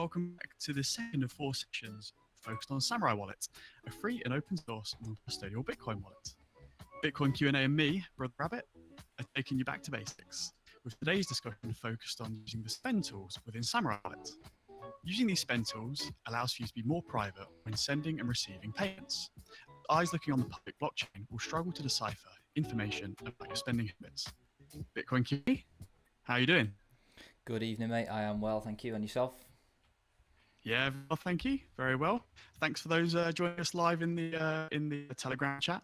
welcome back to the second of 4 sessions focused on Samurai Wallet, a free and open source non-custodial Bitcoin wallet. Bitcoin Q&A and me, Brother Rabbit, are taking you back to basics, with today's discussion focused on using the spend tools within Samurai Wallet. Using these spend tools allows for you to be more private when sending and receiving payments. Eyes looking on the public blockchain will struggle to decipher information about your spending habits. Bitcoin Q&A, how are you doing? Good evening, mate. I am well, thank you. And yourself? Yeah, well, thank you. Very well. Thanks for those joining us live in the Telegram chat.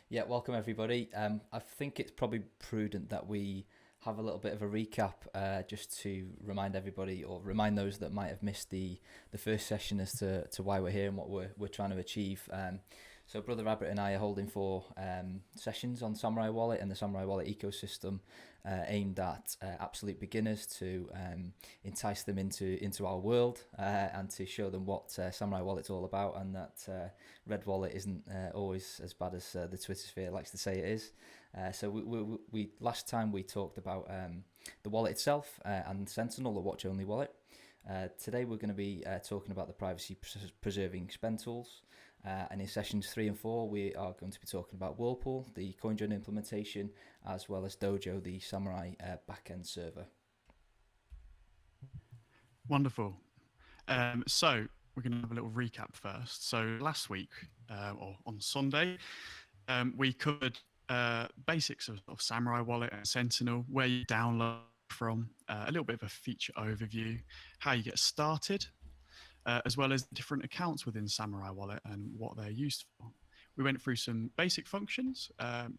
Yeah, welcome everybody. I think it's probably prudent that we have a little bit of a recap just to remind everybody, or remind those that might have missed the first session as to why we're here and what we're trying to achieve. So Brother Rabbit and I are holding 4 sessions on Samourai Wallet and the Samourai Wallet ecosystem, aimed at absolute beginners to entice them into our world and to show them what Samourai Wallet's all about, and that Red Wallet isn't always as bad as the Twitter sphere likes to say it is. So we last time we talked about the wallet itself and Sentinel, the watch-only wallet. Today we're going to be talking about the privacy-preserving spend tools. And in sessions 3 and 4, we are going to be talking about Whirlpool, the CoinJoin implementation, as well as Dojo, the Samourai backend server. Wonderful. So we're going to have a little recap first. So last week, or on Sunday, we covered basics of Samourai Wallet and Sentinel, where you download from, a little bit of a feature overview, how you get started, as well as different accounts within Samourai Wallet and what they're used for. We went through some basic functions,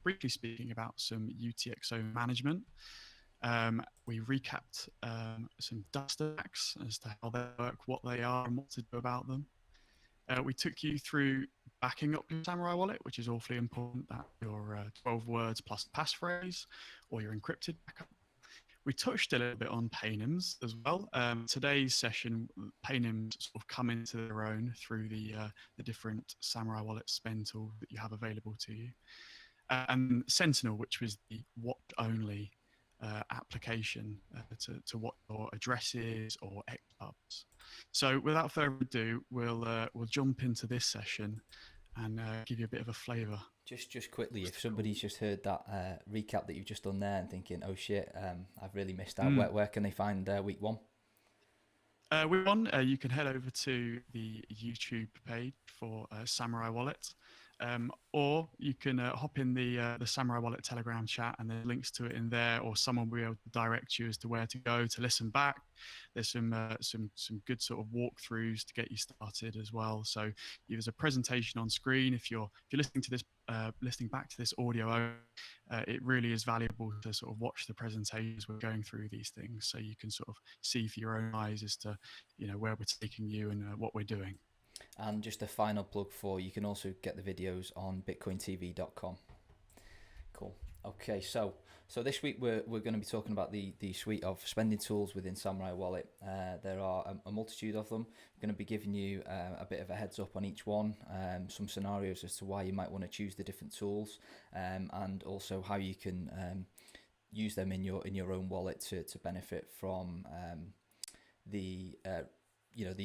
briefly speaking about some UTXO management. We recapped some dust attacks as to how they work, what they are, and what to do about them. We took you through backing up your Samourai Wallet, which is awfully important, that your 12 words plus passphrase or your encrypted backup. We touched a little bit on paynims as well. Today's session, paynims sort of come into their own through the different Samourai Wallet spend tool that you have available to you. And Sentinel, which was the watch-only application to what your address is or XPubs. So without further ado, we'll jump into this session and give you a bit of a flavour. Just quickly, if somebody's just heard that recap that you've just done there and thinking, oh shit, I've really missed out, where can they find week 1? Week 1, you can head over to the YouTube page for Samourai Wallet, or you can hop in the Samourai Wallet Telegram chat, and there's links to it in there, or someone will be able to direct you as to where to go to listen back. There's some good sort of walkthroughs to get you started as well. So there's a presentation on screen. If you're listening to this, listening back to this audio, it really is valuable to sort of watch the presentations. We're going through these things, so you can sort of see for your own eyes as to where we're taking you and what we're doing. And just a final plug for, you can also get the videos on bitcointv.com. Cool. Okay, so this week we're going to be talking about the suite of spending tools within Samourai Wallet. There are a multitude of them. I'm going to be giving you a bit of a heads up on each one, some scenarios as to why you might want to choose the different tools, and also how you can use them in your own wallet to benefit from the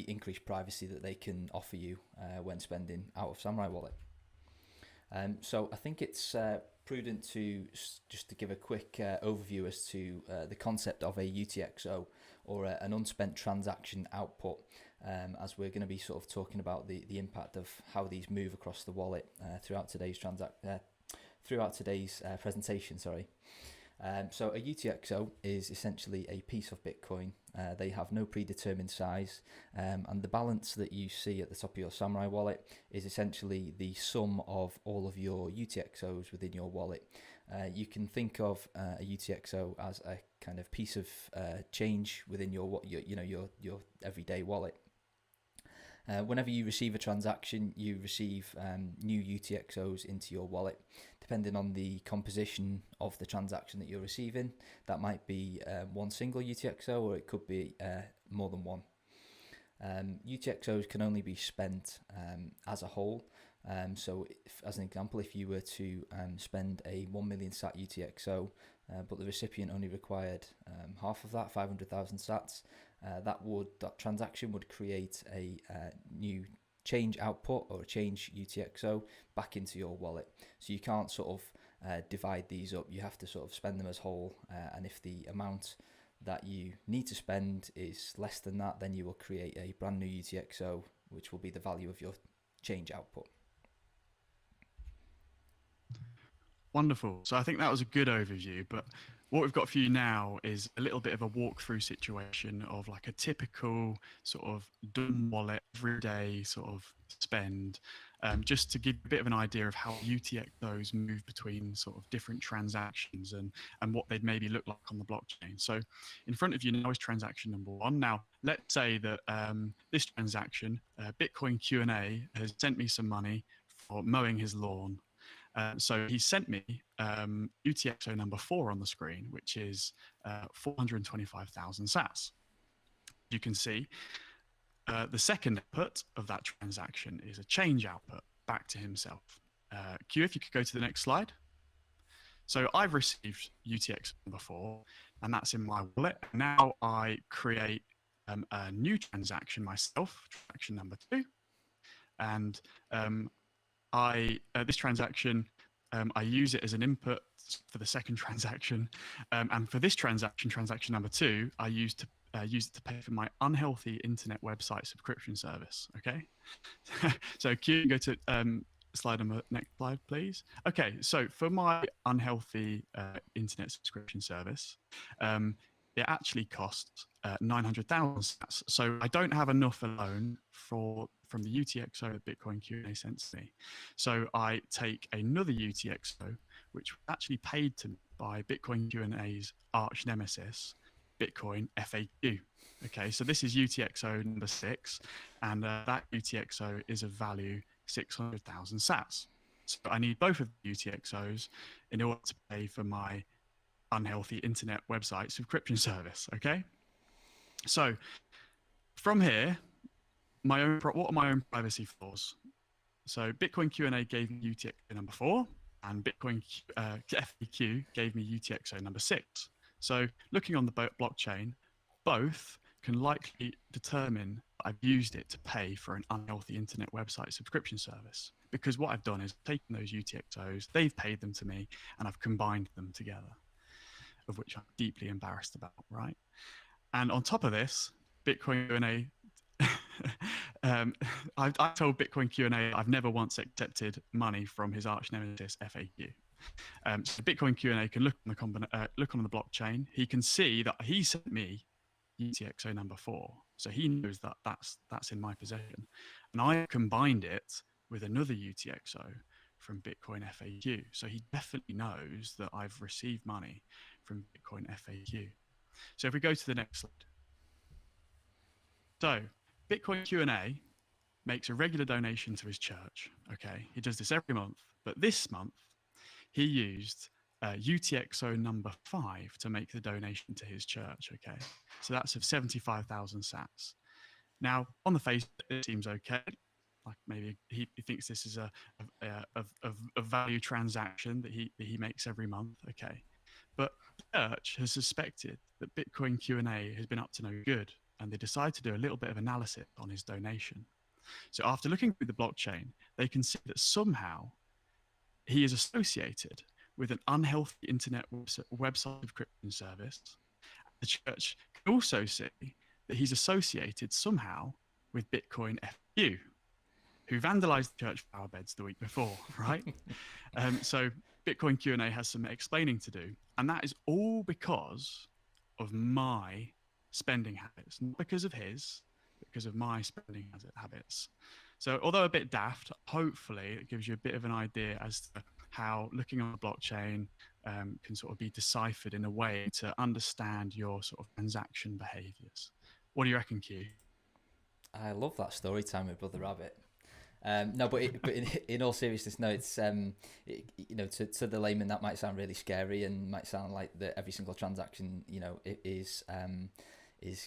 increased privacy that they can offer you when spending out of Samourai Wallet. So I think it's prudent to just to give a quick overview as to the concept of a UTXO, or an unspent transaction output, as we're going to be sort of talking about the impact of how these move across the wallet throughout today's presentation. So a UTXO is essentially a piece of Bitcoin. They have no predetermined size, and the balance that you see at the top of your Samourai wallet is essentially the sum of all of your UTXOs within your wallet. You can think of a UTXO as a kind of piece of change within your everyday wallet. Whenever you receive a transaction, you receive new UTXOs into your wallet. Depending on the composition of the transaction that you're receiving, that might be one single UTXO, or it could be more than one. UTXOs can only be spent as a whole. So as an example, if you were to spend a 1 million sat UTXO, but the recipient only required half of that, 500,000 sats, that transaction would create a new change output or a change UTXO back into your wallet. So you can't sort of divide these up. You have to sort of spend them as whole, and if the amount that you need to spend is less than that, then you will create a brand new UTXO, which will be the value of your change output. Wonderful. So I think that was a good overview, but what we've got for you now is a little bit of a walkthrough situation of like a typical sort of dumb wallet everyday sort of spend, just to give a bit of an idea of how UTXOs move between sort of different transactions and what they'd maybe look like on the blockchain. So in front of you now is transaction number 1. Now, let's say that this transaction, Bitcoin Q&A, has sent me some money for mowing his lawn. So he sent me UTXO number 4 on the screen, which is 425,000 sats. You can see the second output of that transaction is a change output back to himself. Q, if you could go to the next slide. So I've received UTXO number 4, and that's in my wallet. Now I create a new transaction myself, transaction number 2, and this transaction, I use it as an input for the second transaction, and for this transaction, transaction number 2, I use it to pay for my unhealthy internet website subscription service. Okay, so Q, go to next slide, please. Okay, so for my unhealthy internet subscription service, it actually costs 900,000 sats. So I don't have enough alone from the UTXO that Bitcoin Q&A sent to me. So I take another UTXO, which was actually paid to me by Bitcoin Q&A's arch nemesis, Bitcoin FAQ. Okay, so this is UTXO number 6, and that UTXO is of value 600,000 sats. So I need both of the UTXOs in order to pay for my unhealthy internet website subscription service. Okay, so from here, what are my own privacy flaws? So Bitcoin Q&A gave me UTXO number 4, and Bitcoin FAQ gave me UTXO number 6. So looking on the blockchain, both can likely determine that I've used it to pay for an unhealthy internet website subscription service, because what I've done is taken those UTXOs, they've paid them to me, and I've combined them together, of which I'm deeply embarrassed about, right? And on top of this, Bitcoin Q&A, I've told Bitcoin Q&A I've never once accepted money from his arch nemesis FAQ. So Bitcoin Q&A can look on the blockchain. He can see that he sent me UTXO number 4, so he knows that that's in my possession, and I combined it with another UTXO from Bitcoin FAQ. So he definitely knows that I've received money from Bitcoin FAQ. So if we go to the next slide. So Bitcoin Q&A makes a regular donation to his church. Okay, he does this every month, but this month he used UTXO number 5 to make the donation to his church. Okay, so that's of 75,000 sats. Now, on the face, it seems okay. Like maybe he thinks this is a value transaction that he makes every month. Okay, but the church has suspected that Bitcoin Q&A has been up to no good, and they decide to do a little bit of analysis on his donation. So after looking through the blockchain, they can see that somehow he is associated with an unhealthy internet website subscription service. The church can also see that he's associated somehow with Bitcoin FAQ, who vandalized the church flower beds the week before, right? So Bitcoin Q&A has some explaining to do, and that is all because of my spending habits, not because of his, because of my spending habits. So although a bit daft, hopefully it gives you a bit of an idea as to how looking on the blockchain can sort of be deciphered in a way to understand your sort of transaction behaviors. What do you reckon, Q? I love that story time with Brother Rabbit. No, but in all seriousness, no, it's you know, to the layman that might sound really scary and might sound like that every single transaction, you know, is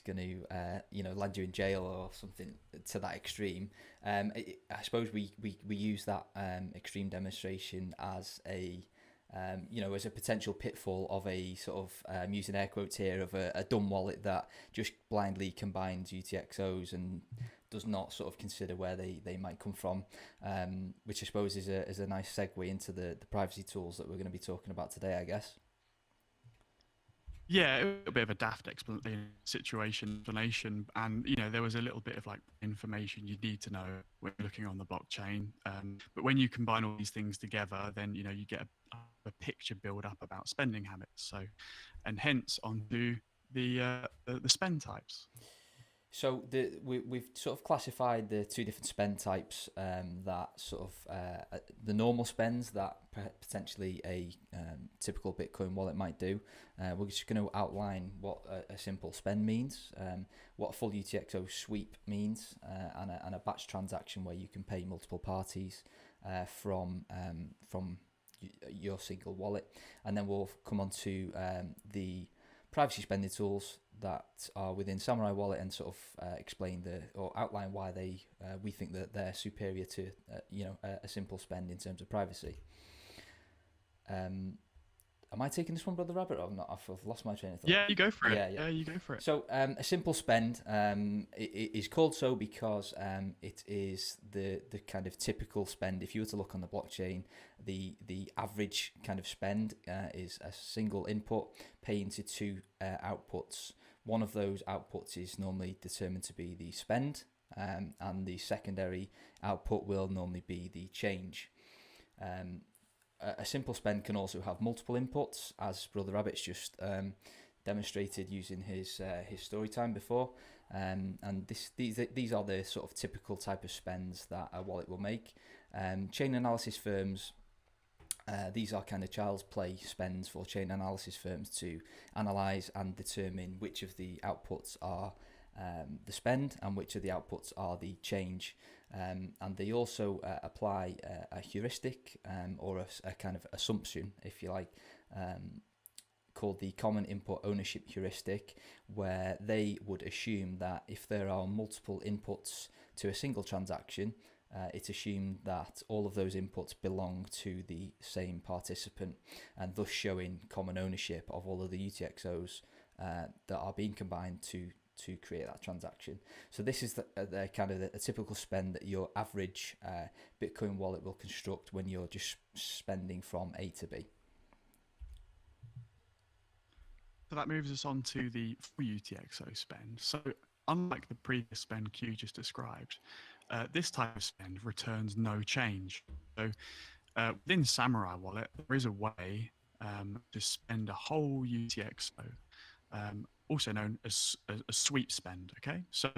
going to you know, land you in jail or something to that extreme. I suppose we use that extreme demonstration as a as a potential pitfall of a sort of, using air quotes here, of a dumb wallet that just blindly combines UTXOs and does not sort of consider where they might come from, which I suppose is a nice segue into the privacy tools that we're going to be talking about today, I guess. Yeah, a bit of a daft explanation, and there was a little bit of like information you need to know when looking on the blockchain. But when you combine all these things together, then you get a picture build up about spending habits. So, and hence onto the spend types. So we've sort of classified the two different spend types, that sort of the normal spends that potentially a typical Bitcoin wallet might do. We're just going to outline what a simple spend means, what a full UTXO sweep means, and a batch transaction where you can pay multiple parties from your single wallet. And then we'll come on to the privacy spending tools that are within Samourai wallet and sort of explain or outline why we think that they're superior to a simple spend in terms of privacy. Am I taking this one, Brother Rabbit, or not? I've lost my train of thought. Yeah, you go for it. Yeah, you go for it. So a simple spend it is called so because it is the kind of typical spend. If you were to look on the blockchain, the average kind of spend is a single input paying to two outputs. One of those outputs is normally determined to be the spend, and the secondary output will normally be the change. A simple spend can also have multiple inputs, as Brother Rabbit's just demonstrated using his story time before. And these are the sort of typical type of spends that a wallet will make. Chain analysis firms, these are kind of child's play spends for chain analysis firms to analyze and determine which of the outputs are the spend and which of the outputs are the change. And they also apply a heuristic or a kind of assumption, if you like, called the common input ownership heuristic, where they would assume that if there are multiple inputs to a single transaction, it's assumed that all of those inputs belong to the same participant, and thus showing common ownership of all of the UTXOs that are being combined to create that transaction. So this is the kind of a typical spend that your average Bitcoin wallet will construct when you're just spending from A to B. So that moves us on to the full UTXO spend. So unlike the previous spend Q just described, this type of spend returns no change. So within Samourai wallet, there is a way to spend a whole UTXO, also known as a sweep spend. Okay, so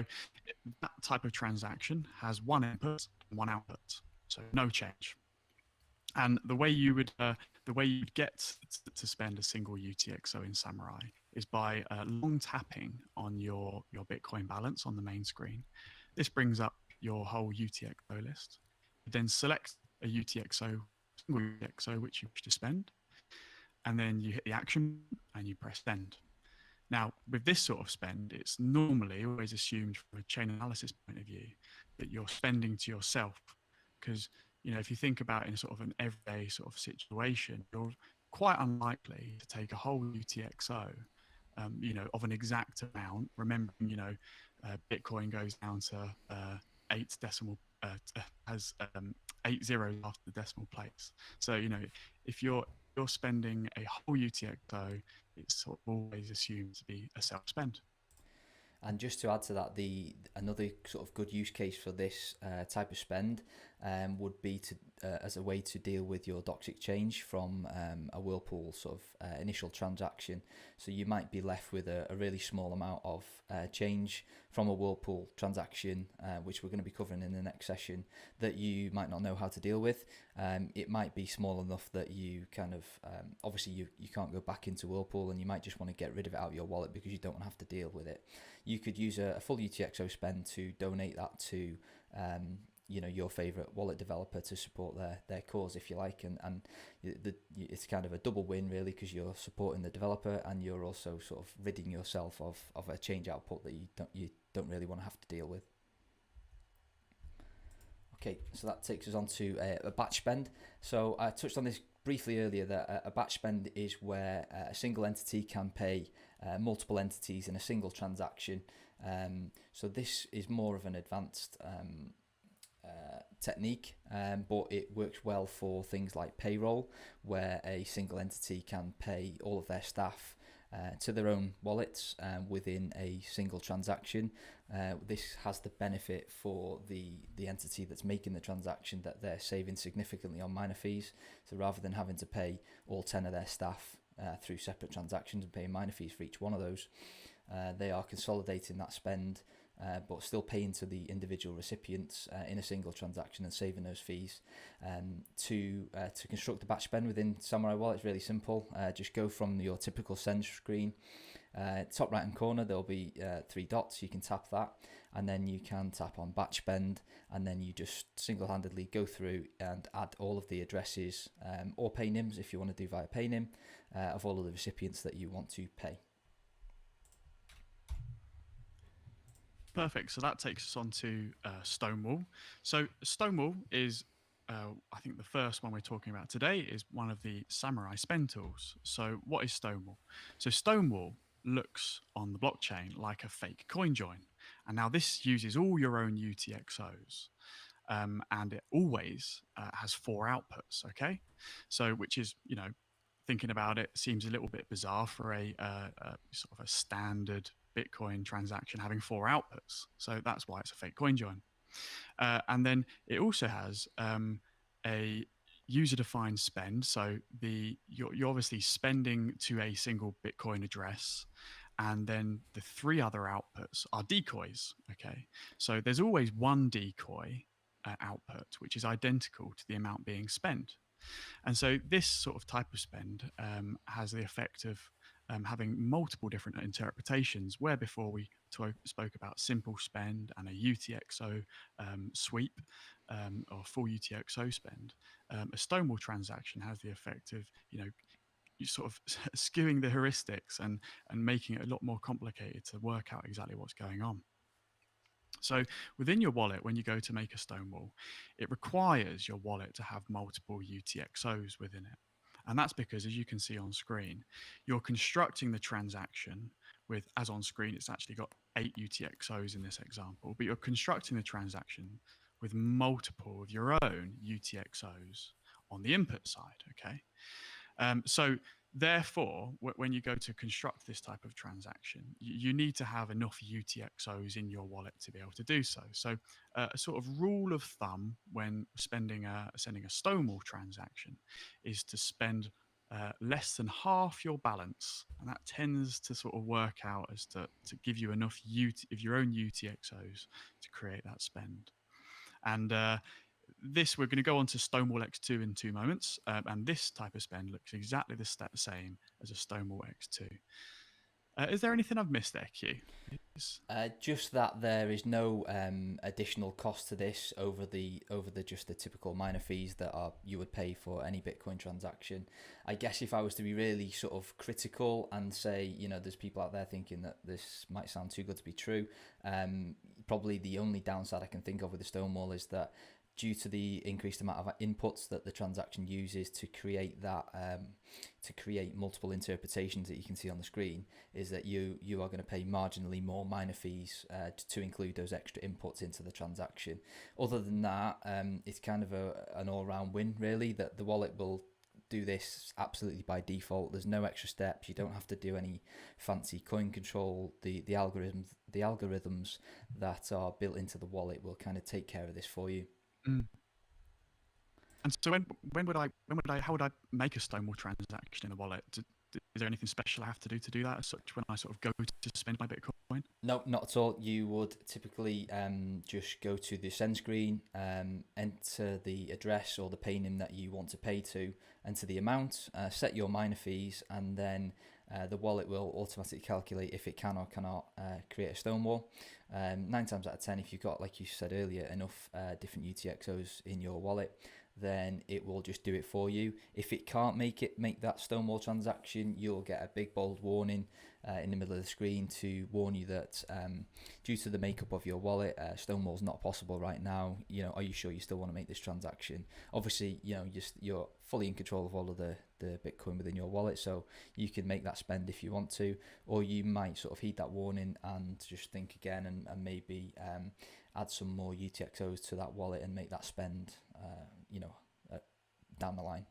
that type of transaction has one input and one output, so no change. And the way you would get to spend a single UTXO in Samourai is by long tapping on your Bitcoin balance on the main screen. This brings up your whole UTXO list. You then select a UTXO, single UTXO which you wish to spend, and then you hit the action and you press send. Now, with this sort of spend, it's normally always assumed from a chain analysis point of view that you're spending to yourself, because if you think about it in sort of an everyday sort of situation, you're quite unlikely to take a whole UTXO, of an exact amount. Remembering, Bitcoin goes down to has 8 zeros after the decimal place. So, if you're spending a whole UTXO, it's sort of always assumed to be a self-spend. And just to add to that, another sort of good use case for this type of spend would be as a way to deal with your docs exchange from a Whirlpool sort of initial transaction. So you might be left with a really small amount of change from a Whirlpool transaction, which we're going to be covering in the next session, that you might not know how to deal with. It might be small enough that you kind of, obviously you can't go back into Whirlpool, and you might just want to get rid of it out of your wallet because you don't want to have to deal with it. You could use a full UTXO spend to donate that to your favorite wallet developer to support their cause, if you like, and it's kind of a double win really, because you're supporting the developer and you're also sort of ridding yourself of a change output that you don't really want to have to deal with. Okay, so that takes us on to a batch spend. So I touched on this briefly earlier that a batch spend is where a single entity can pay multiple entities in a single transaction. So this is more of an advanced technique, but it works well for things like payroll, where a single entity can pay all of their staff to their own wallets within a single transaction. This has the benefit for the entity that's making the transaction that they're saving significantly on minor fees. So rather than having to pay all 10 of their staff through separate transactions and paying minor fees for each one of those, they are consolidating that spend, but still paying to the individual recipients in a single transaction and saving those fees. To construct the batch spend within Samourai Wallet is really simple. Just go from your typical send screen. Top right hand corner there'll be 3 dots. You can tap that, and then you can tap on batch spend, and then you just single-handedly go through and add all of the addresses or paynims, if you want to do via paynim, of all of the recipients that you want to pay. Perfect. So that takes us on to Stonewall. So Stonewall is, I think the first one we're talking about today is one of the Samourai spend tools. So what is Stonewall? So Stonewall looks on the blockchain like a fake coin join. And now this uses all your own UTXOs. And it always has 4 outputs, okay? So which is, thinking about it, seems a little bit bizarre for a sort of a standard Bitcoin transaction having 4 outputs. So that's why it's a fake coin join. And then it also has a user-defined spend. So you're obviously spending to a single Bitcoin address, and then the 3 other outputs are decoys. Okay, so there's always one decoy output which is identical to the amount being spent. And so this sort of type of spend has the effect of having multiple different interpretations, where before we spoke about simple spend and a UTXO sweep or full UTXO spend. A Stonewall transaction has the effect of, you sort of skewing the heuristics and making it a lot more complicated to work out exactly what's going on. So within your wallet, when you go to make a Stonewall, it requires your wallet to have multiple UTXOs within it. And that's because, as you can see on screen, you're constructing the transaction with, as on screen, it's actually got 8 UTXOs in this example, but you're constructing the transaction with multiple of your own UTXOs on the input side, okay? So therefore, when you go to construct this type of transaction, you need to have enough UTXOs in your wallet to be able to do so. So a sort of rule of thumb when sending a Stonewall transaction is to spend less than half your balance, and that tends to sort of work out as to give you enough of your own UTXOs to create that spend. And this, we're going to go on to Stonewall X2 in 2 moments, and this type of spend looks exactly the same as a Stonewall X2. Is there anything I've missed there, Q? Just that there is no additional cost to this over the just the typical minor fees that you would pay for any Bitcoin transaction. I guess if I was to be really sort of critical and say, there's people out there thinking that this might sound too good to be true, probably the only downside I can think of with the Stonewall is that due to the increased amount of inputs that the transaction uses to create that, to create multiple interpretations that you can see on the screen, is that you are going to pay marginally more minor fees to include those extra inputs into the transaction. Other than that, it's kind of an all-round win, really, that the wallet will do this absolutely by default. There's no extra steps. You don't have to do any fancy coin control. The algorithms that are built into the wallet will kind of take care of this for you. Mm. And so how would I make a Stonewall transaction in the wallet? Is there anything special I have to do that as such when I sort of go to spend my Bitcoin? No, not at all. You would typically just go to the send screen, enter the address or the paynim that you want to pay to, enter the amount, set your minor fees, and then the wallet will automatically calculate if it can or cannot create a Stonewall. 9 times out of 10, if you've got, like you said earlier, enough different UTXOs in your wallet, then it will just do it for you. If it can't make that Stonewall transaction, you'll get a big bold warning in the middle of the screen to warn you that due to the makeup of your wallet, Stonewall's not possible right now. Are you sure you still want to make this transaction? Obviously, you're fully in control of all of the Bitcoin within your wallet, so you can make that spend if you want to, or you might sort of heed that warning and just think again and maybe add some more UTXOs to that wallet and make that spend, down the line.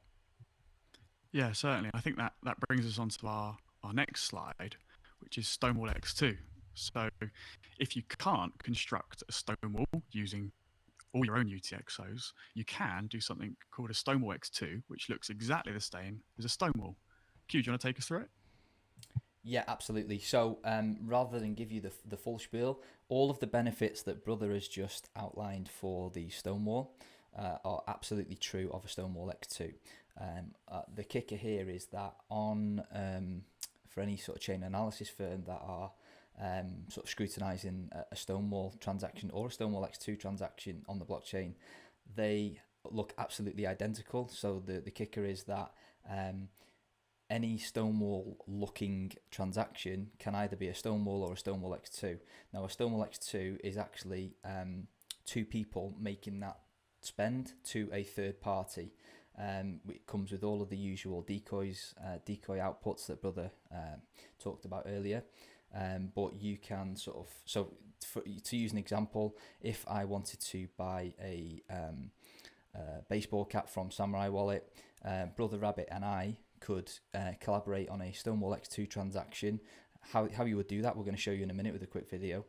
Yeah, certainly. I think that brings us on to our next slide, which is Stonewall X2. So if you can't construct a Stonewall using all your own UTXOs, you can do something called a Stonewall X2, which looks exactly the same as a Stonewall. Q, do you want to take us through it? Yeah, absolutely. So rather than give you the full spiel, all of the benefits that Brother has just outlined for the Stonewall are absolutely true of a Stonewall X2. The kicker here is that for any sort of chain analysis firm that are sort of scrutinizing a Stonewall transaction or a Stonewall X2 transaction on the blockchain, they look absolutely identical. So the kicker is that any Stonewall looking transaction can either be a Stonewall or a Stonewall X2. Now, a Stonewall X2 is actually two people making that spend to a third party. It comes with all of the usual decoy outputs that Brother talked about earlier. But you can to use an example, if I wanted to buy a baseball cap from Samourai Wallet, Brother Rabbit and I could collaborate on a Stonewall X2 transaction. How you would do that, we're going to show you in a minute with a quick video.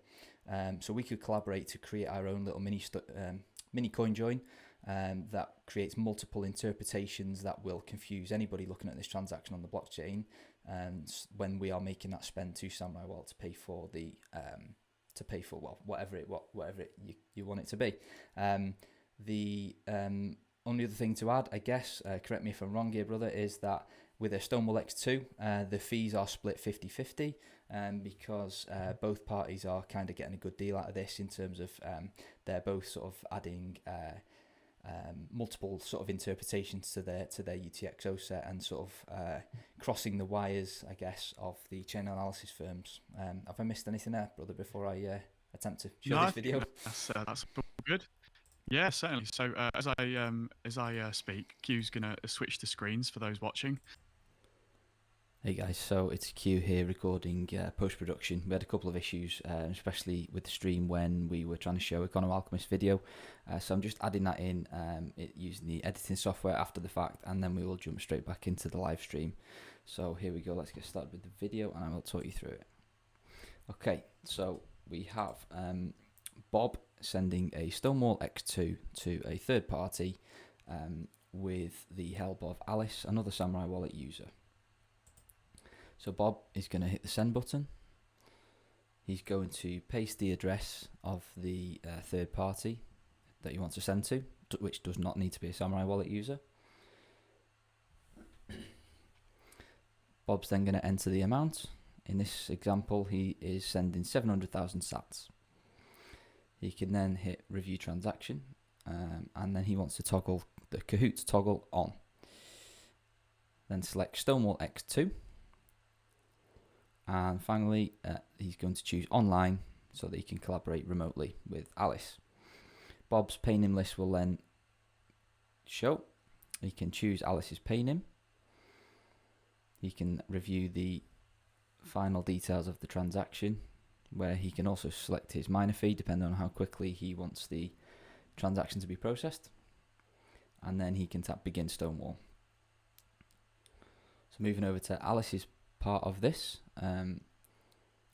So we could collaborate to create our own little mini coin join that creates multiple interpretations that will confuse anybody looking at this transaction on the blockchain. And when we are making that spend to Samourai Wallet to pay for whatever you want it to be. The only other thing to add, I guess, correct me if I'm wrong here, Brother, is that with a Stonewall X2, the fees are split 50-50 because both parties are kind of getting a good deal out of this in terms of they're both sort of adding multiple sort of interpretations to their UTXO set and sort of crossing the wires, I guess, of the chain analysis firms. Have I missed anything there, Brother, before I attempt to show this video? That's good. Yeah, certainly. So as I speak, Q's gonna switch the screens for those watching. Hey guys, so it's Q here recording post-production. We had a couple of issues, especially with the stream when we were trying to show a Q9oUF4 video. So I'm just adding that in using the editing software after the fact, and then we will jump straight back into the live stream. So here we go, let's get started with the video and I will talk you through it. Okay, so we have Bob sending a Stonewall X2 to a third party with the help of Alice, another Samourai Wallet user. So Bob is going to hit the send button. He's going to paste the address of the third party that he wants to send to, which does not need to be a Samourai Wallet user. Bob's then going to enter the amount. In this example, he is sending 700,000 sats. He can then hit review transaction, and then he wants to toggle the Cahoots toggle on. Then select Stonewall X2. And finally, he's going to choose online so that he can collaborate remotely with Alice. Bob's paynim list will then show. He can choose Alice's paynim. He can review the final details of the transaction, where he can also select his miner fee depending on how quickly he wants the transaction to be processed. And then he can tap begin Stonewall. So moving over to Alice's part of this,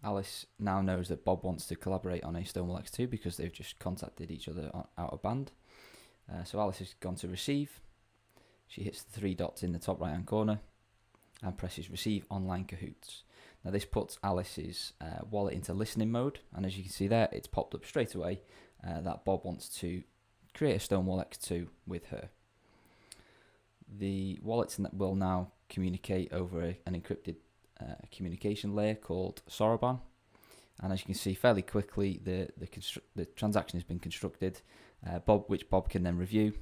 Alice now knows that Bob wants to collaborate on a Stonewall X2 because they've just contacted each other out of band. So Alice has gone to receive. She hits the three dots in the top right hand corner and presses receive online Cahoots. Now this puts Alice's wallet into listening mode, and as you can see there, it's popped up straight away that Bob wants to create a Stonewall X2 with her. The wallets will now communicate over an encrypted communication layer called Soroban, and as you can see fairly quickly the transaction has been constructed, which Bob can then review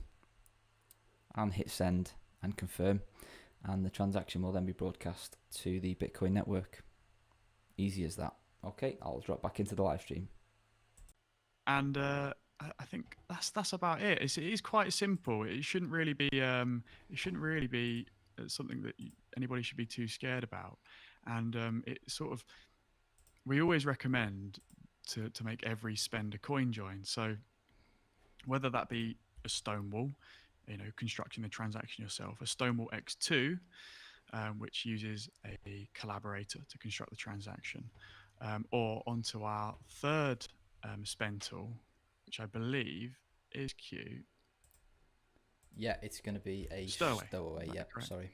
and hit send and confirm, and the transaction will then be broadcast to the Bitcoin network. Easy as that. Okay, I'll drop back into the live stream. And I think that's about it. It is quite simple. It shouldn't really be something that anybody should be too scared about. And it sort of we always recommend to make every spend a coin join. So whether that be a Stonewall, constructing the transaction yourself, a Stonewall X2, which uses a collaborator to construct the transaction, or onto our third spend tool, which I believe is Q. Yeah, it's going to be a Stowaway. stowaway. Yeah, sorry.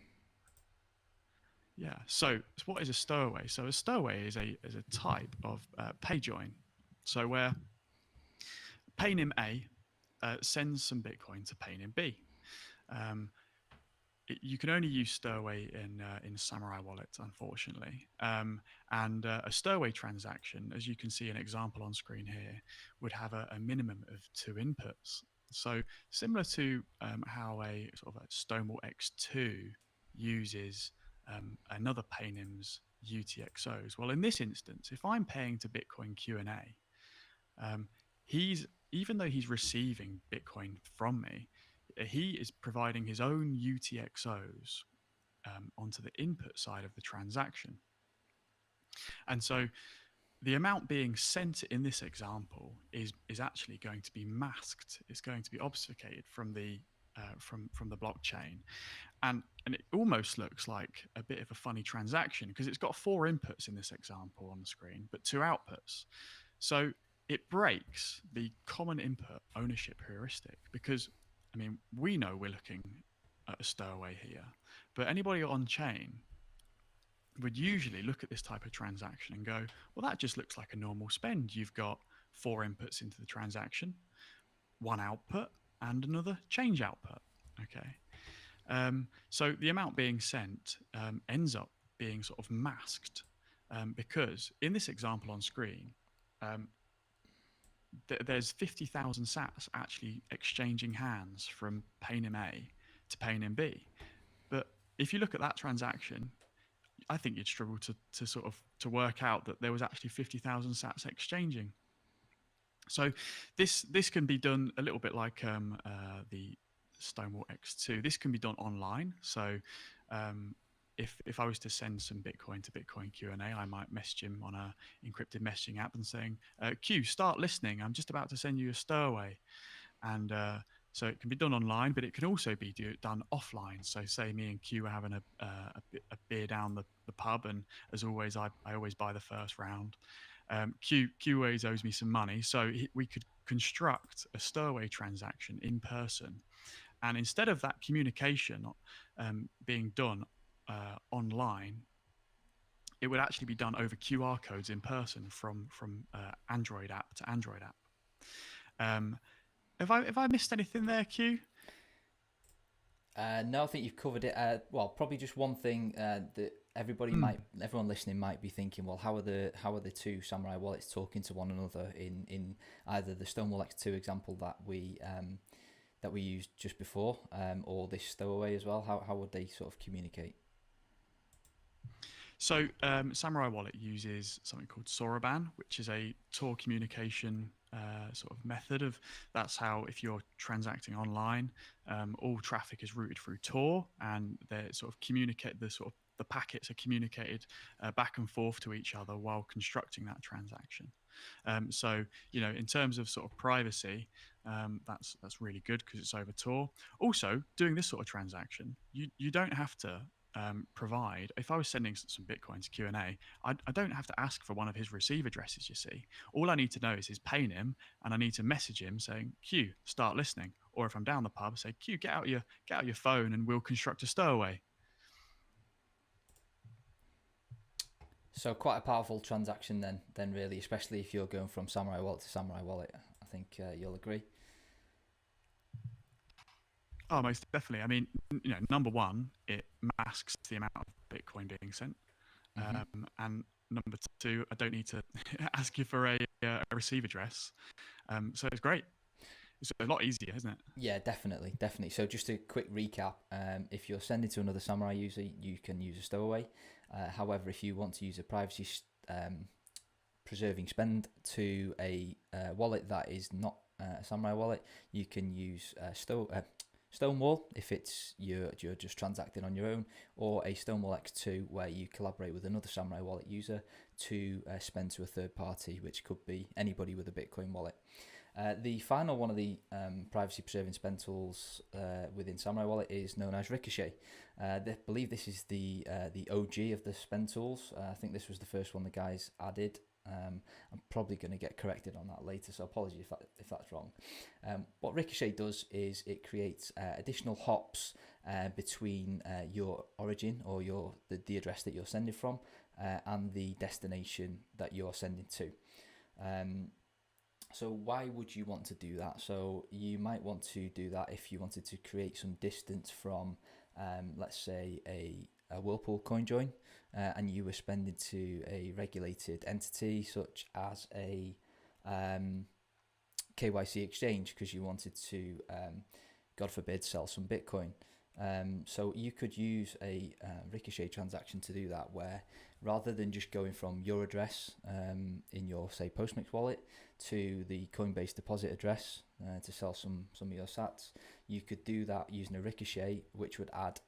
Yeah. So what is a stowaway? So a stowaway is a type of pay join. So where paynim A sends some Bitcoin to paynim B. You can only use stowaway in Samourai wallet, unfortunately. And a stowaway transaction, as you can see an example on screen here, would have a minimum of 2 inputs. So similar to how a sort of a Stonewall X2 uses another paynim's UTXOs. Well, in this instance, if I'm paying to Bitcoin Q&A, he's even though he's receiving Bitcoin from me, he is providing his own UTXOs onto the input side of the transaction. And so the amount being sent in this example is actually going to be masked. It's going to be obfuscated from the from the blockchain, and it almost looks like a bit of a funny transaction because it's got 4 inputs in this example on the screen, but 2 outputs. So it breaks the common input ownership heuristic because, I mean, we know we're looking at a stowaway here, but anybody on chain would usually look at this type of transaction and go, well, that just looks like a normal spend. You've got 4 inputs into the transaction, 1 output, and another change output. Okay. So the amount being sent ends up being sort of masked because in this example on screen, there's 50,000 sats actually exchanging hands from paynim A to paynim B. But if you look at that transaction, I think you'd struggle to sort of to work out that there was actually 50,000 sats exchanging. So this can be done a little bit like the Stonewall X2. This can be done online. So if I was to send some Bitcoin to Bitcoin Q&A, I might message him on a encrypted messaging app and saying, Q, start listening. I'm just about to send you a stowaway. And so it can be done online, but it can also be done offline. So say me and Q are having a beer down the pub, and as always, I always buy the first round. Q always owes me some money, so we could construct a stowaway transaction in person. And instead of that communication being done online, it would actually be done over QR codes in person from Android app to Android app. Have I missed anything there, Q? No, I think you've covered it. Well, probably just one thing that everyone listening might be thinking. Well, how are the 2 Samourai wallets talking to one another in either the Stonewall X2 example that we used just before, or this stowaway as well? How would they sort of communicate? So Samourai Wallet uses something called Soroban, which is a Tor communication sort of method of. That's how, if you're transacting online, all traffic is routed through Tor, and they sort of communicate the packets are communicated back and forth to each other while constructing that transaction. So in terms of sort of privacy, that's really good because it's over Tor. Also, doing this sort of transaction, you don't have to provide. If I was sending some Bitcoin to Q&A, I don't have to ask for one of his receive addresses. You see, all I need to know is his paynim, and I need to message him saying, Q, start listening. Or if I'm down the pub, say, Q, get out your phone and we'll construct a stowaway. So quite a powerful transaction then really, especially if you're going from Samourai wallet to Samourai wallet. I think you'll agree. Oh, most definitely. I mean, number one, it masks the amount of Bitcoin being sent, and number 2, I don't need to ask you for a receive address. So it's great. It's a lot easier, isn't it? Yeah, definitely. So just a quick recap. If you're sending to another Samourai user, you can use a stowaway. However, if you want to use a privacy preserving spend to a wallet that is not a Samurai wallet, you can use Stonewall if it's you're just transacting on your own, or a Stonewall X2 where you collaborate with another Samurai wallet user to spend to a third party, which could be anybody with a Bitcoin wallet. The final one of the privacy preserving spend tools within Samourai Wallet is known as Ricochet. I believe this is the OG of the spend tools. I think this was the first one the guys added. I'm probably going to get corrected on that later, so apologies if that's wrong. What Ricochet does is it creates additional hops between your origin or the address that you're sending from and the destination that you're sending to. So why would you want to do that? So you might want to do that if you wanted to create some distance from, let's say, a Whirlpool coin join, and you were spending to a regulated entity such as a KYC exchange because you wanted to, God forbid, sell some Bitcoin. So you could use a Ricochet transaction to do that, where rather than just going from your address in your, say, Postmix wallet to the Coinbase deposit address to sell some of your sats, you could do that using a Ricochet, which would add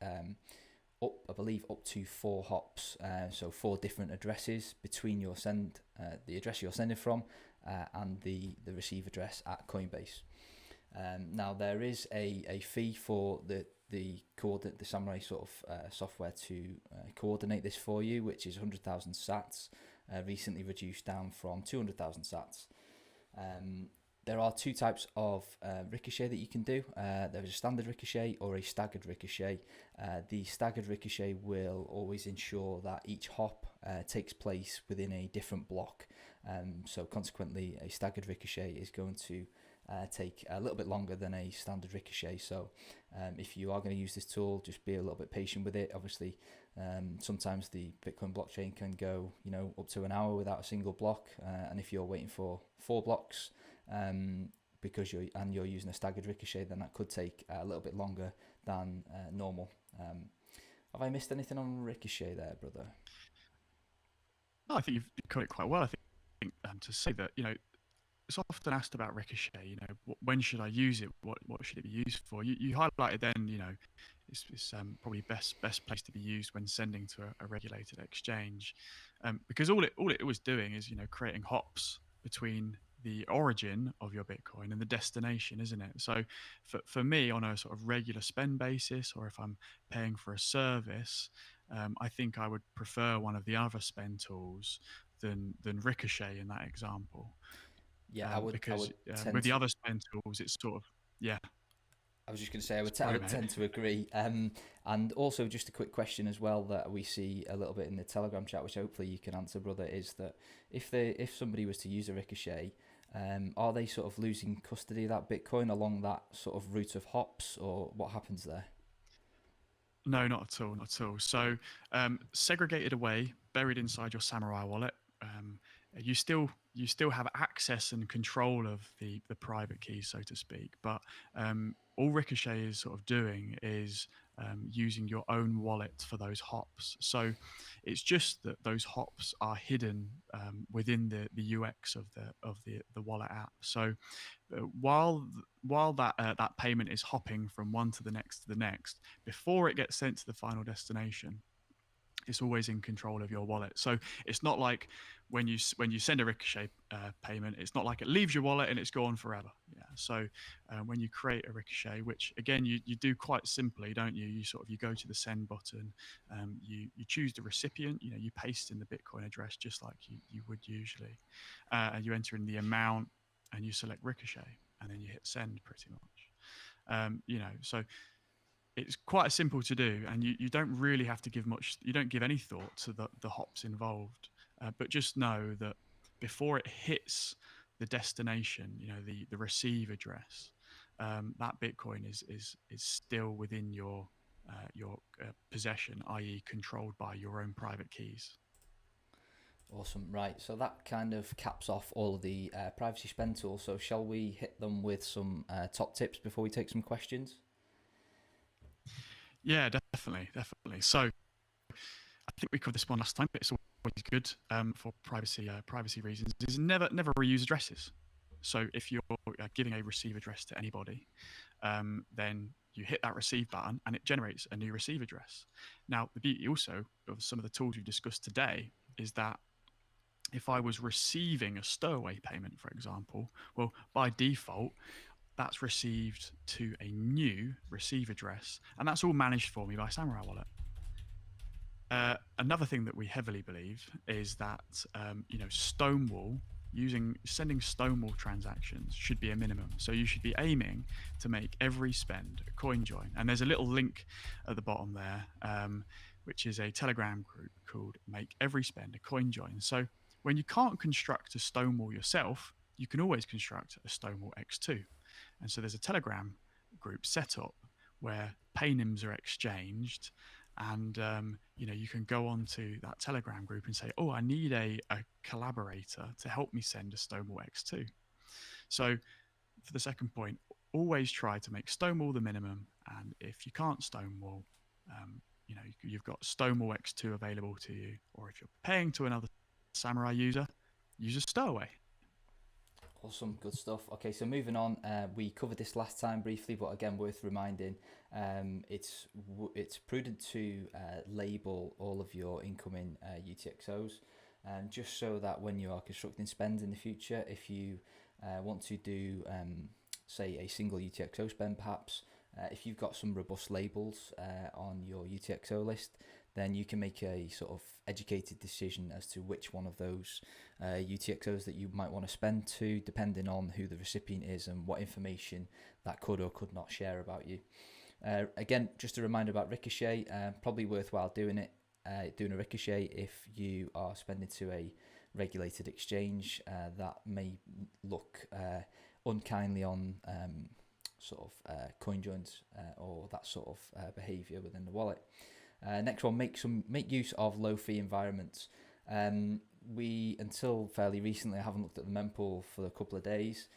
I believe up to 4 hops, so 4 different addresses between your the address you're sending from and the receive address at Coinbase. Now there is a fee for the Samourai sort of software to coordinate this for you, which is 100,000 sats, recently reduced down from 200,000 sats. There are 2 types of Ricochet that you can do. There is a standard Ricochet or a staggered Ricochet. The staggered Ricochet will always ensure that each hop takes place within a different block. So consequently, a staggered Ricochet is going to take a little bit longer than a standard Ricochet. So if you are going to use this tool, just be a little bit patient with it. Obviously, sometimes the Bitcoin blockchain can go, up to an hour without a single block. And if you're waiting for 4 blocks, because you're using a staggered Ricochet, then that could take a little bit longer than normal. Have I missed anything on Ricochet there, brother? No, I think you've covered it quite well. I think to say that, it's often asked about Ricochet, when should I use it? What should it be used for? You highlighted then, it's probably best place to be used when sending to a regulated exchange, because all it was doing is, creating hops between the origin of your Bitcoin and the destination, isn't it? So for me, on a sort of regular spend basis, or if I'm paying for a service, I think I would prefer one of the other spend tools than Ricochet in that example. Yeah, I would with the other spend tools, it's sort of, yeah. I was just going to say, I would tend to agree. And also just a quick question as well that we see a little bit in the Telegram chat, which hopefully you can answer, brother, is that if somebody was to use a Ricochet, are they sort of losing custody of that Bitcoin along that sort of route of hops, or what happens there? No, not at all, not at all. So segregated away, buried inside your Samourai wallet, you still have access and control of the private keys, so to speak. But all Ricochet is sort of doing is using your own wallet for those hops. So it's just that those hops are hidden within the UX of the wallet app. So while that payment is hopping from one to the next, before it gets sent to the final destination, it's always in control of your wallet. So it's not like when you send a Ricochet payment, it's not like it leaves your wallet and it's gone forever. Yeah. So when you create a Ricochet, which again you do quite simply, don't you? You go to the send button, you choose the recipient. You paste in the Bitcoin address just like you would usually, and you enter in the amount and you select Ricochet, and then you hit send pretty much. So it's quite simple to do, and you don't really have to you don't give any thought to the hops involved, but just know that before it hits the destination, the receive address, that Bitcoin is still within your possession, i.e. controlled by your own private keys. Awesome. Right, so that kind of caps off all of the privacy spend tools. So shall we hit them with some top tips before we take some questions? Yeah, definitely. So I think we covered this one last time, but it's good for privacy reasons is never reuse addresses. So if you're giving a receive address to anybody, then you hit that receive button and it generates a new receive address. Now, the beauty also of some of the tools we've discussed today is that if I was receiving a stowaway payment, for example, well, by default, that's received to a new receive address, and that's all managed for me by Samurai Wallet. Another thing that we heavily believe is that Stonewall sending Stonewall transactions should be a minimum. So you should be aiming to make every spend a coin join. And there's a little link at the bottom there, which is a Telegram group called Make Every Spend a Coin Join. So when you can't construct a Stonewall yourself, you can always construct a Stonewall X2. And so there's a Telegram group set up where paynims are exchanged, and you can go on to that Telegram group and say, oh, I need a collaborator to help me send a Stonewall X2. So for the second point, always try to make Stonewall the minimum, and if you can't Stonewall, you've got Stonewall X2 available to you, or if you're paying to another Samurai user, use a stowaway. Awesome, good stuff. Okay, so moving on, we covered this last time briefly, but again, worth reminding, it's prudent to label all of your incoming UTXOs, just so that when you are constructing spends in the future, if you want to do, say, a single UTXO spend perhaps, if you've got some robust labels on your UTXO list, then you can make a sort of educated decision as to which one of those UTXOs that you might want to spend to, depending on who the recipient is and what information that could or could not share about you. Again, just a reminder about Ricochet, probably worthwhile doing a Ricochet if you are spending to a regulated exchange that may look unkindly on coin joins or that sort of behaviour within the wallet. Next one, make use of low fee environments. We, until fairly recently, I haven't looked at the mempool for a couple of days,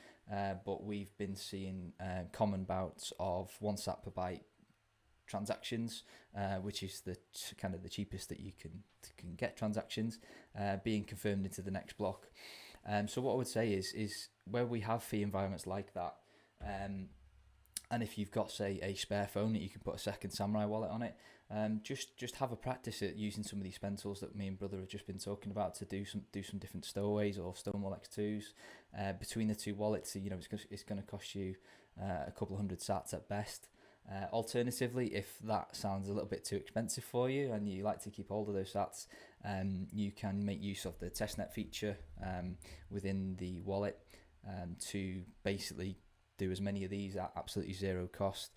but we've been seeing common bouts of 1 sat per byte transactions, which is the kind of the cheapest that you can get transactions, being confirmed into the next block. So what I would say is where we have fee environments like that, and if you've got, say, a spare phone that you can put a second Samurai wallet on it, just have a practice at using some of these spend tools that me and brother have just been talking about to do some different stowaways or Stonewall X2s. Between the two wallets, it's going to cost you a couple of hundred sats at best. Alternatively, if that sounds a little bit too expensive for you and you like to keep hold of those sats, you can make use of the testnet feature within the wallet to basically do as many of these at absolutely zero cost.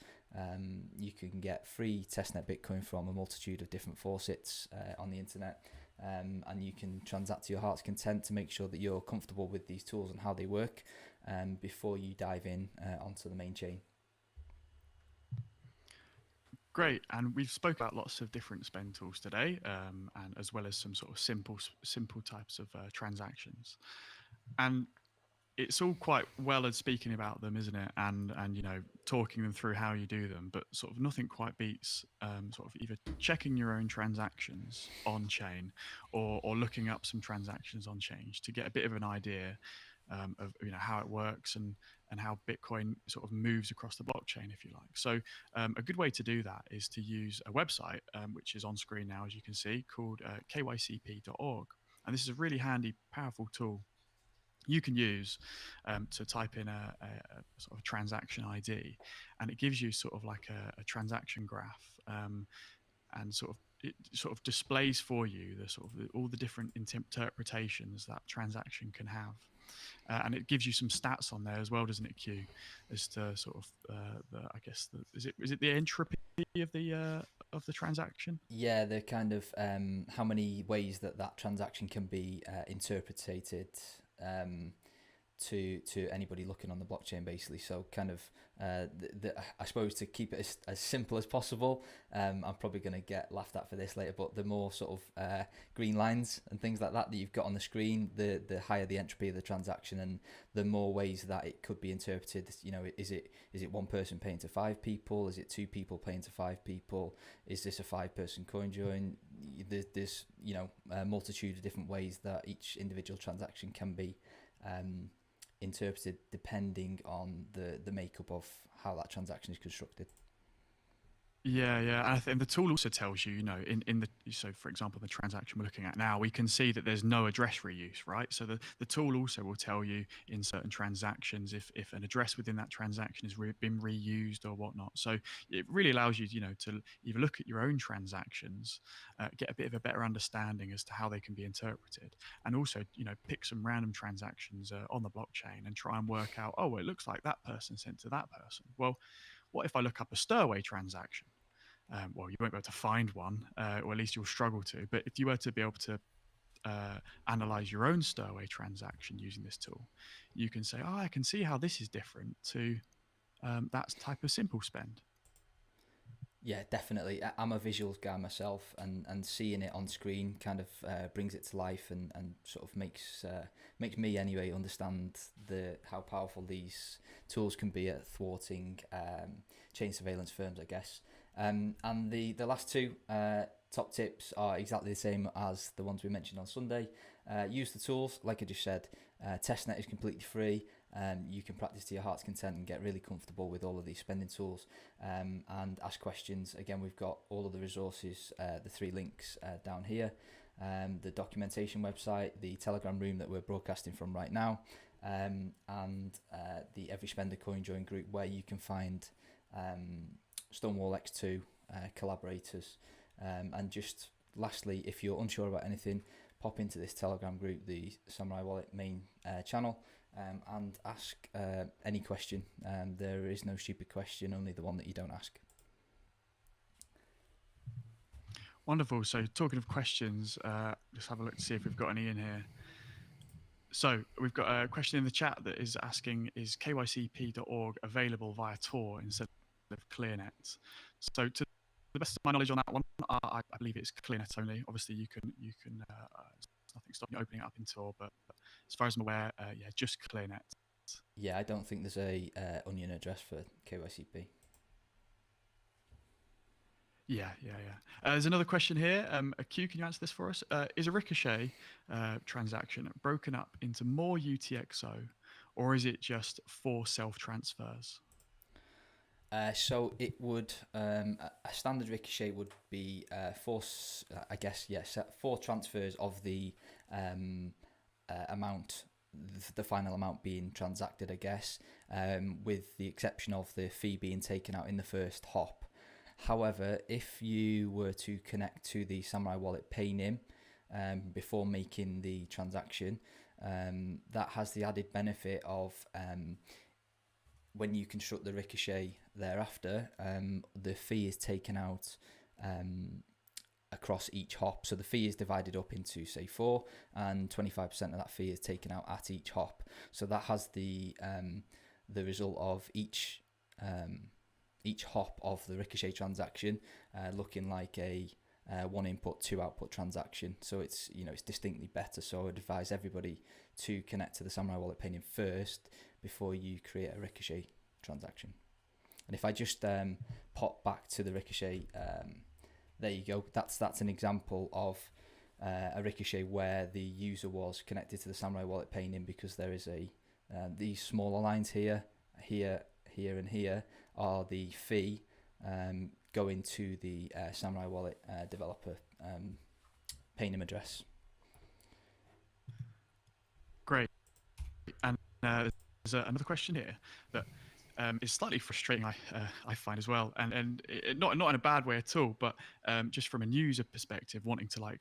You can get free testnet Bitcoin from a multitude of different faucets on the internet, and you can transact to your heart's content to make sure that you're comfortable with these tools and how they work before you dive in onto the main chain. Great, and we've spoke about lots of different spend tools today, and as well as some sort of simple types of transactions. And it's all quite well as speaking about them, isn't it? And talking them through how you do them, but sort of nothing quite beats sort of either checking your own transactions on chain or looking up some transactions on chain to get a bit of an idea of how it works and how Bitcoin sort of moves across the blockchain, if you like. So a good way to do that is to use a website which is on screen now, as you can see, called kycp.org. And this is a really handy, powerful tool you can use to type in a sort of transaction ID, and it gives you sort of like a transaction graph, and it sort of displays for you the sort of all the different interpretations that transaction can have. And it gives you some stats on there as well, doesn't it, Q? As to sort of is it the entropy of the transaction? Yeah, the kind of how many ways that transaction can be interpreted to anybody looking on the blockchain, basically. So kind of I suppose, to keep it as simple as possible, I'm probably going to get laughed at for this later, but the more sort of green lines and things like that you've got on the screen, the higher the entropy of the transaction, and the more ways that it could be interpreted. Is it one person paying to five people? Is it two people paying to five people? Is this a 5-person coin join? There's a multitude of different ways that each individual transaction can be interpreted depending on the makeup of how that transaction is constructed. Yeah, yeah. And I think the tool also tells you, so for example, the transaction we're looking at now, we can see that there's no address reuse, right? So the tool also will tell you in certain transactions if an address within that transaction has been reused or whatnot. So it really allows you, to either look at your own transactions, get a bit of a better understanding as to how they can be interpreted, and also, pick some random transactions on the blockchain and try and work out, oh, well, it looks like that person sent to that person. Well, what if I look up a Stirway transaction? Well, you won't be able to find one, or at least you'll struggle to. But if you were to be able to analyze your own Stirway transaction using this tool, you can say, oh, I can see how this is different to that type of simple spend. Yeah, definitely. I'm a visuals guy myself, and seeing it on screen kind of brings it to life, and sort of makes me anyway understand how powerful these tools can be at thwarting chain surveillance firms, I guess. And the last two top tips are exactly the same as the ones we mentioned on Sunday. Use the tools, like I just said. Testnet is completely free. You can practice to your heart's content and get really comfortable with all of these spending tools, and ask questions. Again, we've got all of the resources, the 3 links down here, the documentation website, the Telegram room that we're broadcasting from right now, and the Every Spender Coin Join group, where you can find Stonewall X2 collaborators. And just lastly, if you're unsure about anything, pop into this Telegram group, the Samourai Wallet main channel, and ask any question. There is no stupid question, only the one that you don't ask. Wonderful. So talking of questions, just have a look to see if we've got any in here. So we've got a question in the chat that is asking, is kycp.org available via Tor instead of ClearNet? So to the best of my knowledge on that one, I believe it's ClearNet only. Obviously, you can there's nothing stopping you opening it up in Tor, but as far as I'm aware, yeah, just ClearNet. Yeah, I don't think there's a onion address for KYCP. Yeah. There's another question here. Q, can you answer this for us? Is a Ricochet transaction broken up into more UTXO, or is it just 4 self-transfers? So it would, a standard Ricochet would be 4 transfers of the amount, the final amount being transacted, I guess, with the exception of the fee being taken out in the first hop. However, if you were to connect to the Samourai Wallet PayNim before making the transaction, that has the added benefit of when you construct the Ricochet thereafter, the fee is taken out across each hop. So the fee is divided up into, say, 4, and 25% of that fee is taken out at each hop. So that has the result of each hop of the Ricochet transaction looking like a 1 input 2 output transaction. So it's distinctly better. So I would advise everybody to connect to the Samourai Wallet PayNim first before you create a Ricochet transaction. And if I just pop back to the Ricochet, there you go. That's an example of a Ricochet where the user was connected to the Samourai Wallet PayNim, because there is these smaller lines here, and here are the fee going to the Samourai Wallet developer PayNim address. Great. And there's another question here that is slightly frustrating, I find as well, and not in a bad way at all, but just from a user perspective, wanting to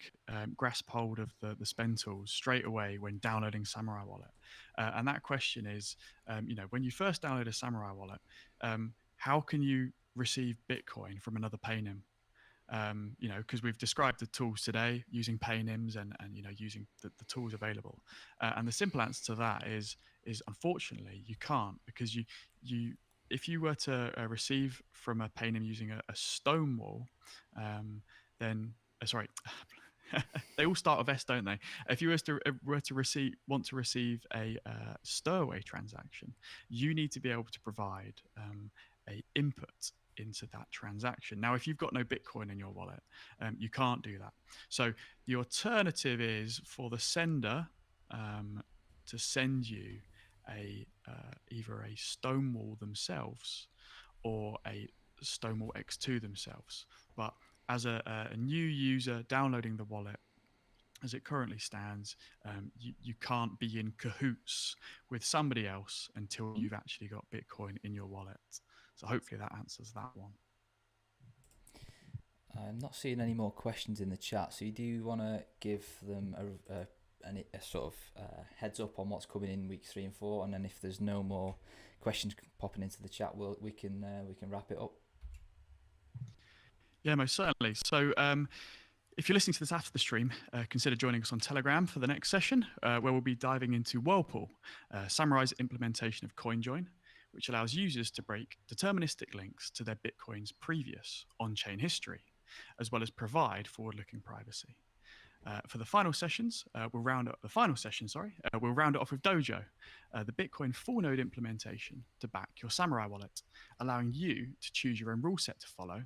grasp hold of the spend tools straight away when downloading Samourai Wallet. And that question is, when you first download a Samourai Wallet, how can you receive Bitcoin from another PayNim? because we've described the tools today using paynims and using the tools available. And the simple answer to that is unfortunately you can't, because you if you were to receive from a paynim using a stone wall, then sorry. They all start with S, don't they? If you were to receive a stowaway transaction, you need to be able to provide a input into that transaction. Now, if you've got no Bitcoin in your wallet, you can't do that. So the alternative is for the sender to send you either a Stonewall themselves or a Stonewall X2 themselves. But as a new user downloading the wallet, as it currently stands, you can't be in cahoots with somebody else until you've actually got Bitcoin in your wallet. So hopefully that answers that one. I'm not seeing any more questions in the chat, so you do want to give them a sort of heads up on what's coming in week 3 and 4, and then if there's no more questions popping into the chat, we can wrap it up. Yeah, most certainly. So if you're listening to this after the stream, consider joining us on Telegram for the next session, where we'll be diving into Whirlpool, Samourai's implementation of CoinJoin, which allows users to break deterministic links to their Bitcoin's previous on-chain history, as well as provide forward-looking privacy. For the final sessions, we'll round it off with Dojo, the Bitcoin full node implementation to back your Samourai wallet, allowing you to choose your own rule set to follow,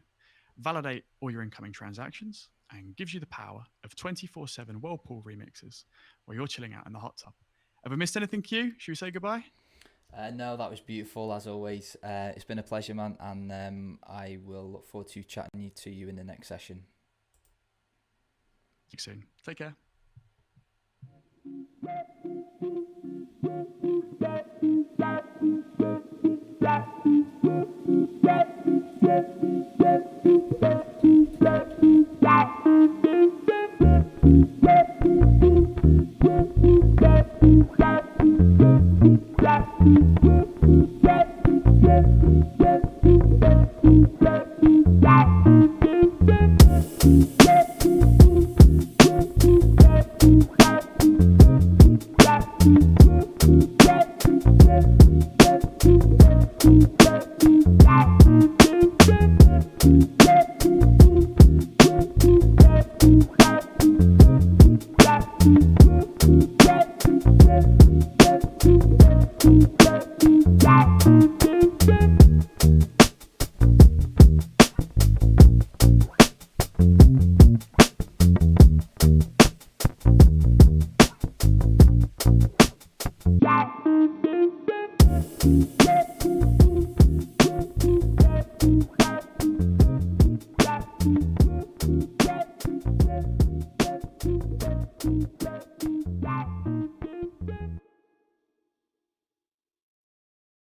validate all your incoming transactions, and gives you the power of 24/7 Whirlpool remixes while you're chilling out in the hot tub. Have I missed anything, Q? Should we say goodbye? No, that was beautiful as always. It's been a pleasure, man, and I will look forward to chatting to you in the next session. See you soon. Take care. Yeah.